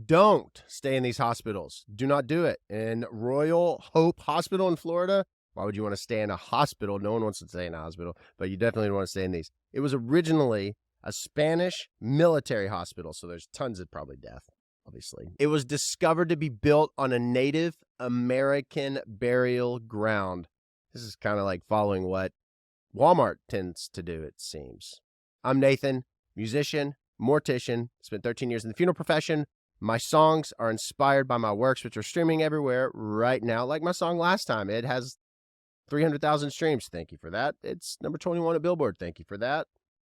Don't stay in these hospitals. Do not do it. In Royal Hope Hospital in Florida, why would you want to stay in a hospital? No one wants to stay in a hospital, but you definitely don't want to stay in these. It was originally a Spanish military hospital, so there's tons of probably death, obviously. It was discovered to be built on a Native American burial ground. This is kind of like following what Walmart tends to do, it seems. I'm Nathan, musician, mortician, spent 13 years in the funeral profession. My songs are inspired by my works, which are streaming everywhere right now. Like my song last time, it has 300,000 streams. Thank you for that. It's number 21 at Billboard. Thank you for that.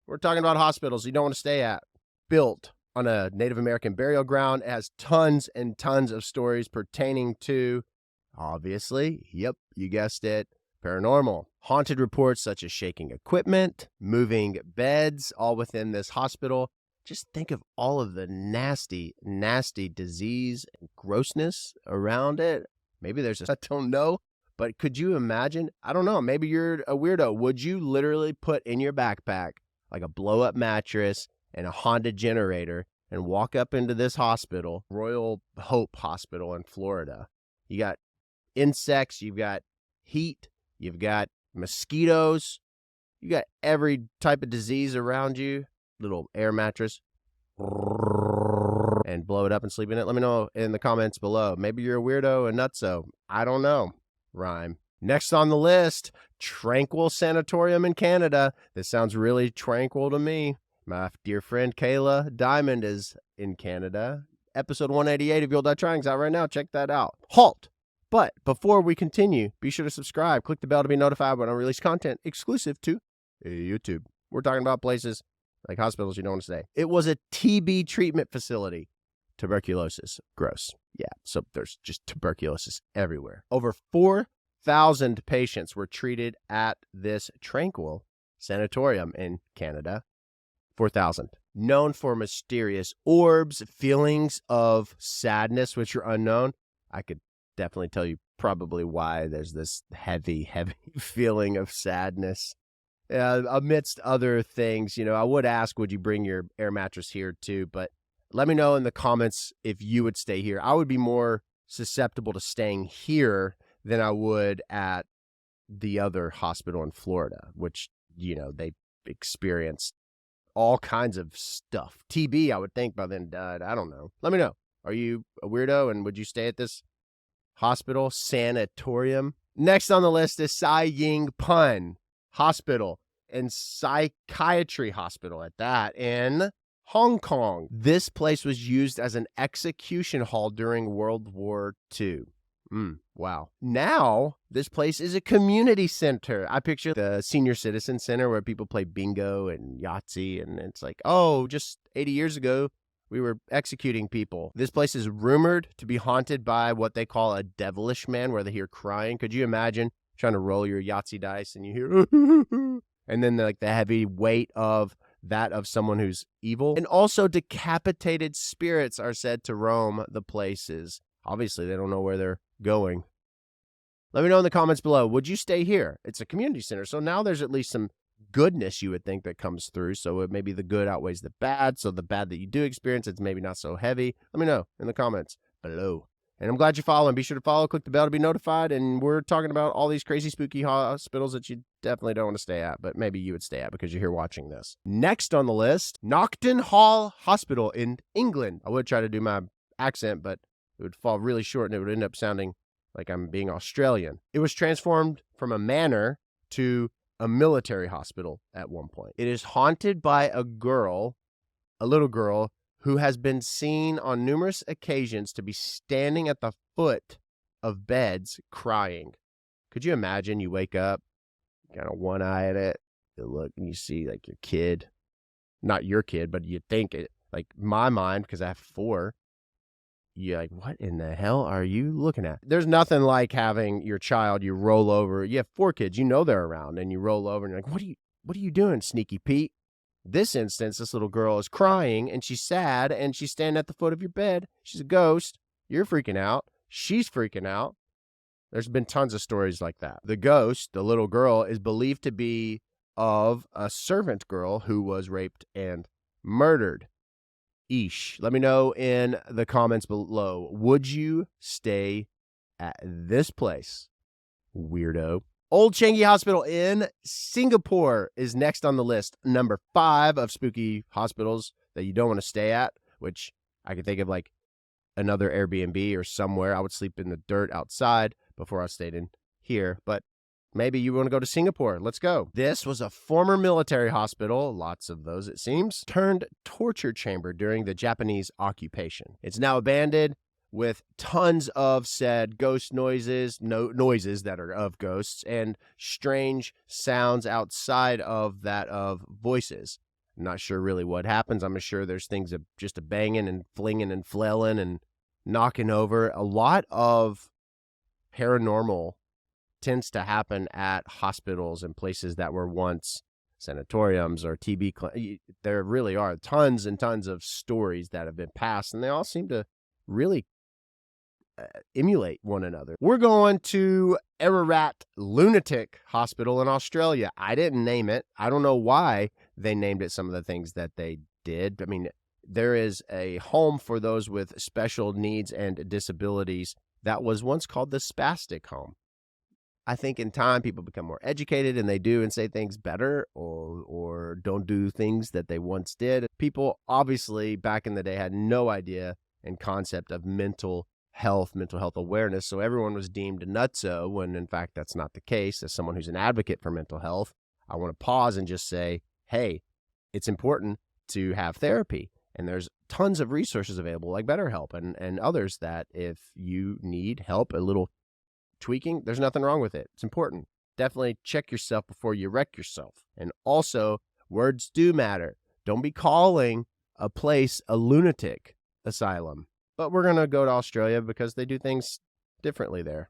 We're talking about hospitals you don't want to stay at. Built on a Native American burial ground. It has tons and tons of stories pertaining to, obviously, yep, you guessed it, paranormal. Haunted reports such as shaking equipment, moving beds, all within this hospital. Just think of all of the nasty, nasty disease and grossness around it. Maybe there's I don't know, but could you imagine? I don't know. Maybe you're a weirdo. Would you literally put in your backpack like a blow up mattress and a Honda generator and walk up into this hospital, Royal Hope Hospital in Florida? You got insects, you've got heat, you've got mosquitoes, you got every type of disease around you. Little air mattress and blow it up and sleep in it. Let me know in the comments below. Maybe you're a weirdo and nutso. I don't know. Rhyme. Next on the list, Tranquil Sanatorium in Canada. This sounds really tranquil to me. My dear friend Kayla Diamond is in Canada. Episode 188 of You'll Die Trying is out right now. Check that out. Halt. But before we continue, be sure to subscribe. Click the bell to be notified when I release content exclusive to YouTube. We're talking about places like hospitals you don't want to stay. It was a TB treatment facility. Tuberculosis. Gross. Yeah, so there's just tuberculosis everywhere. Over 4,000 patients were treated at this Tranquil Sanatorium in Canada. 4,000. Known for mysterious orbs, feelings of sadness, which are unknown. I could definitely tell you probably why there's this heavy, heavy feeling of sadness. Amidst other things, I would ask, would you bring your air mattress here too? But let me know in the comments if you would stay here. I would be more susceptible to staying here than I would at the other hospital in Florida, which, they experienced all kinds of stuff. TB, I would think by then died. I don't know. Let me know. Are you a weirdo and would you stay at this hospital sanatorium? Next on the list is Sai Ying Pun Hospital and Psychiatry Hospital at that in Hong Kong. This place was used as an execution hall during World War II. Wow. Now, this place is a community center. I picture the senior citizen center where people play bingo and Yahtzee, and it's like, oh, just 80 years ago, we were executing people. This place is rumored to be haunted by what they call a devilish man, where they hear crying. Could you imagine trying to roll your Yahtzee dice and you hear, and then the heavy weight of that of someone who's evil? And also decapitated spirits are said to roam the places. Obviously, they don't know where they're going. Let me know in the comments below. Would you stay here? It's a community center, so now there's at least some goodness you would think that comes through. So maybe the good outweighs the bad. So the bad that you do experience, it's maybe not so heavy. Let me know in the comments below. And I'm glad you follow, and be sure to follow, click the bell to be notified. And we're talking about all these crazy, spooky hospitals that you definitely don't want to stay at, but maybe you would stay at because you're here watching this. Next on the list, Knockton Hall Hospital in England. I would try to do my accent, but it would fall really short and it would end up sounding like I'm being Australian. It was transformed from a manor to a military hospital at one point. It is haunted by a little girl, who has been seen on numerous occasions to be standing at the foot of beds crying. Could you imagine you wake up, kind of one eye at it, you look and you see like your kid, not your kid, but you think it, like my mind, because I have 4, you're like, what in the hell are you looking at? There's nothing like having your child, you roll over, you have 4 kids, they're around, and you roll over and you're like, what are you doing, Sneaky Pete? This instance, this little girl is crying and she's sad and she's standing at the foot of your bed. She's a ghost. You're freaking out. She's freaking out. There's been tons of stories like that. The ghost, the little girl, is believed to be of a servant girl who was raped and murdered. Eesh. Let me know in the comments below. Would you stay at this place, weirdo? Old Changi Hospital in Singapore is next on the list. Number 5 of spooky hospitals that you don't want to stay at, which I could think of like another Airbnb or somewhere. I would sleep in the dirt outside before I stayed in here, but maybe you want to go to Singapore. Let's go. This was a former military hospital, lots of those it seems, turned torture chamber during the Japanese occupation. It's now abandoned with tons of said ghost noises, noises that are of ghosts, and strange sounds outside of that of voices. I'm not sure really what happens. I'm sure there's things of just a banging and flinging and flailing and knocking over. A lot of paranormal tends to happen at hospitals and places that were once sanatoriums or TB. There really are tons and tons of stories that have been passed, and they all seem to really emulate one another. We're going to Ararat Lunatic Hospital in Australia. I didn't name it. I don't know why they named it some of the things that they did. I mean, there is a home for those with special needs and disabilities that was once called the Spastic Home. I think in time people become more educated and they do and say things better or don't do things that they once did. People obviously back in the day had no idea and concept of mental health awareness. So everyone was deemed nutso when in fact that's not the case. As someone who's an advocate for mental health, I want to pause and just say, hey, it's important to have therapy. And there's tons of resources available like BetterHelp and others that if you need help, a little tweaking, there's nothing wrong with it. It's important. Definitely check yourself before you wreck yourself. And also, words do matter. Don't be calling a place a lunatic asylum. But we're going to go to Australia because they do things differently there.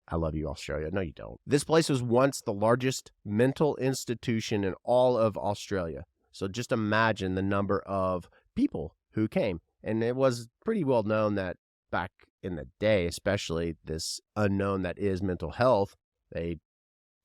I love you, Australia. No, you don't. This place was once the largest mental institution in all of Australia. So just imagine the number of people who came. And it was pretty well known that back in the day, especially this unknown that is mental health, they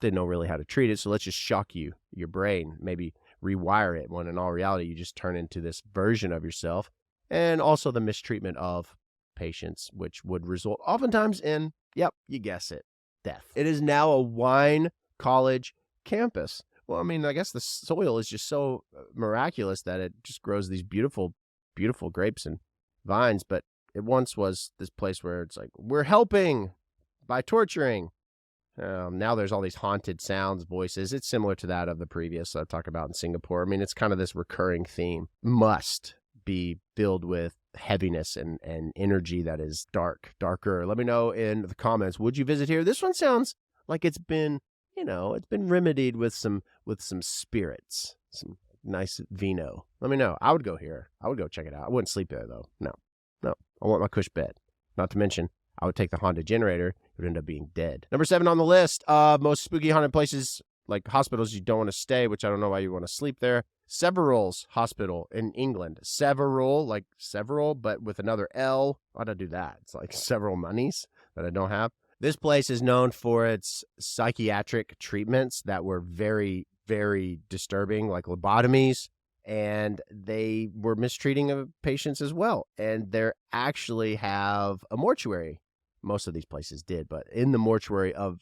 didn't know really how to treat it. So let's just shock your brain, maybe rewire it when in all reality, you just turn into this version of yourself. And also the mistreatment of patients, which would result oftentimes in, yep, you guess it, death. It is now a wine college campus. Well, I mean, I guess the soil is just so miraculous that it just grows these beautiful, beautiful grapes and vines. But it once was this place where it's like, we're helping by torturing. Now there's all these haunted sounds, voices. It's similar to that of the previous I talk about in Singapore. I mean, it's kind of this recurring theme. Must be filled with heaviness and energy that is darker. Let me know in the comments. Would you visit here? This one sounds like it's been, it's been remedied with some spirits, some nice vino. Let me know. I would go here. I would go check it out. I wouldn't sleep there though. No. I want my cush bed. Not to mention, I would take the Honda generator. It would end up being dead. Number 7 on the list of most spooky haunted places, like hospitals you don't want to stay, which I don't know why you want to sleep there. Several's Hospital in England. Several, like several, but with another L. Why'd I do that? It's like several monies that I don't have. This place is known for its psychiatric treatments that were very, very disturbing, like lobotomies, and they were mistreating of patients as well. And they actually have a mortuary. Most of these places did, but in the mortuary of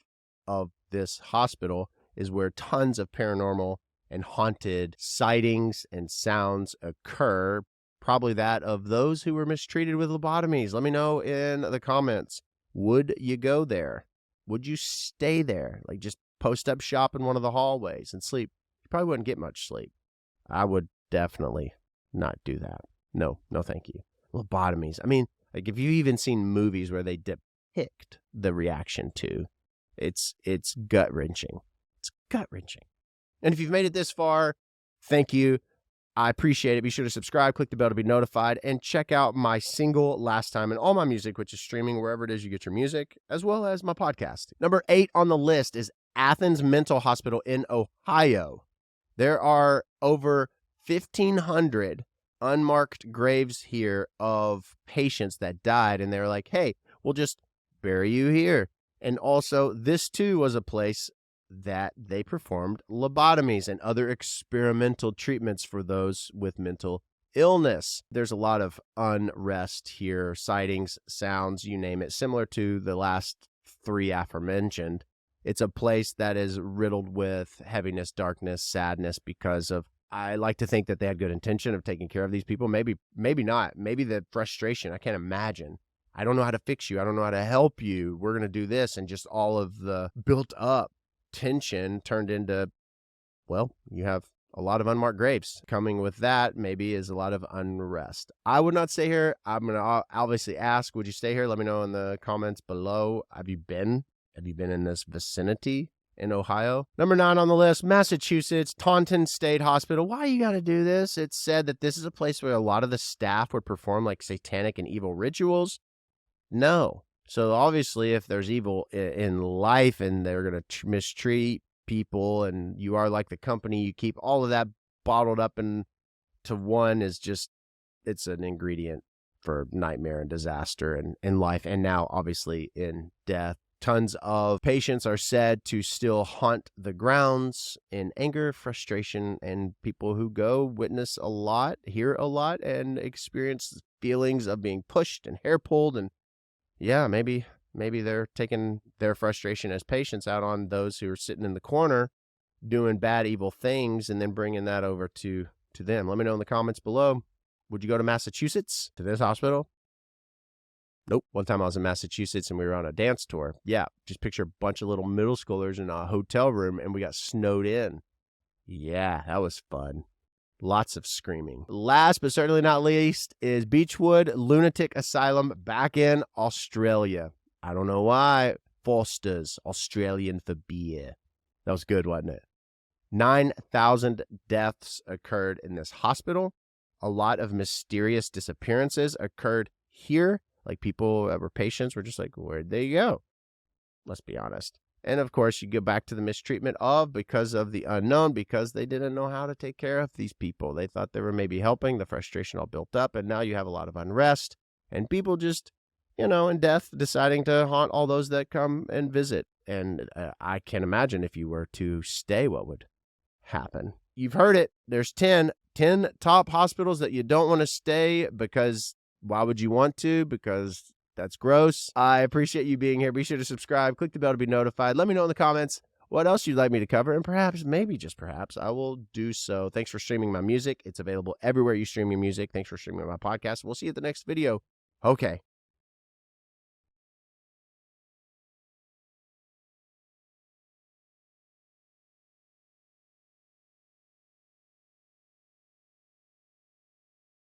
this hospital is where tons of paranormal and haunted sightings and sounds occur, probably that of those who were mistreated with lobotomies. Let me know in the comments. Would you go there? Would you stay there? Like just post up shop in one of the hallways and sleep? You probably wouldn't get much sleep. I would definitely not do that. No, thank you. Lobotomies. I mean, like if you've even seen movies where they depict the reaction to, it's gut-wrenching. It's gut-wrenching. And if you've made it this far, thank you. I appreciate it. Be sure to subscribe, click the bell to be notified, and check out my single Last Time and all my music, which is streaming wherever it is you get your music, as well as my podcast. Number 8 on the list is Athens Mental Hospital in Ohio. There are over 1,500 unmarked graves here of patients that died, and they're like, hey, we'll just bury you here. And also, this too was a place that they performed lobotomies and other experimental treatments for those with mental illness. There's a lot of unrest here, sightings, sounds, you name it, similar to the last three aforementioned. It's a place that is riddled with heaviness, darkness, sadness because of, I like to think that they had good intention of taking care of these people. Maybe not. Maybe the frustration. I can't imagine. I don't know how to fix you. I don't know how to help you. We're going to do this. And just all of the built up tension turned into, well, you have a lot of unmarked graves. Coming with that maybe is a lot of unrest. I would not stay here. I'm going to obviously ask, would you stay here? Let me know in the comments below. Have you been in this vicinity in Ohio? Number 9 on the list, Massachusetts, Taunton State Hospital. Why you got to do this? It's said that this is a place where a lot of the staff would perform like satanic and evil rituals. No. So obviously if there's evil in life and they're going to mistreat people and you are like the company you keep, all of that bottled up into one is just, it's an ingredient for nightmare and disaster in life, and now obviously in death. Tons of patients are said to still haunt the grounds in anger, frustration, and people who go witness a lot, hear a lot, and experience feelings of being pushed and hair pulled. And yeah, maybe they're taking their frustration as patients out on those who are sitting in the corner doing bad, evil things and then bringing that over to them. Let me know in the comments below. Would you go to Massachusetts, to this hospital? Nope. One time I was in Massachusetts and we were on a dance tour. Yeah, just picture a bunch of little middle schoolers in a hotel room and we got snowed in. Yeah, that was fun. Lots of screaming. Last but certainly not least is Beechwood Lunatic Asylum back in Australia. I don't know why. Foster's Australian for beer. That was good, wasn't it? 9,000 deaths occurred in this hospital. A lot of mysterious disappearances occurred here. Like people that were patients were just like, where'd they go? Let's be honest. And of course, you go back to the mistreatment because of the unknown, because they didn't know how to take care of these people. They thought they were maybe helping, the frustration all built up, and now you have a lot of unrest and people just, in death deciding to haunt all those that come and visit. And I can't imagine if you were to stay, what would happen. You've heard it. There's 10 top hospitals that you don't want to stay because why would you want to? Because that's gross. I appreciate you being here. Be sure to subscribe. Click the bell to be notified. Let me know in the comments what else you'd like me to cover, and perhaps, maybe just perhaps, I will do so. Thanks for streaming my music. It's available everywhere you stream your music. Thanks for streaming my podcast. We'll see you at the next video. Okay.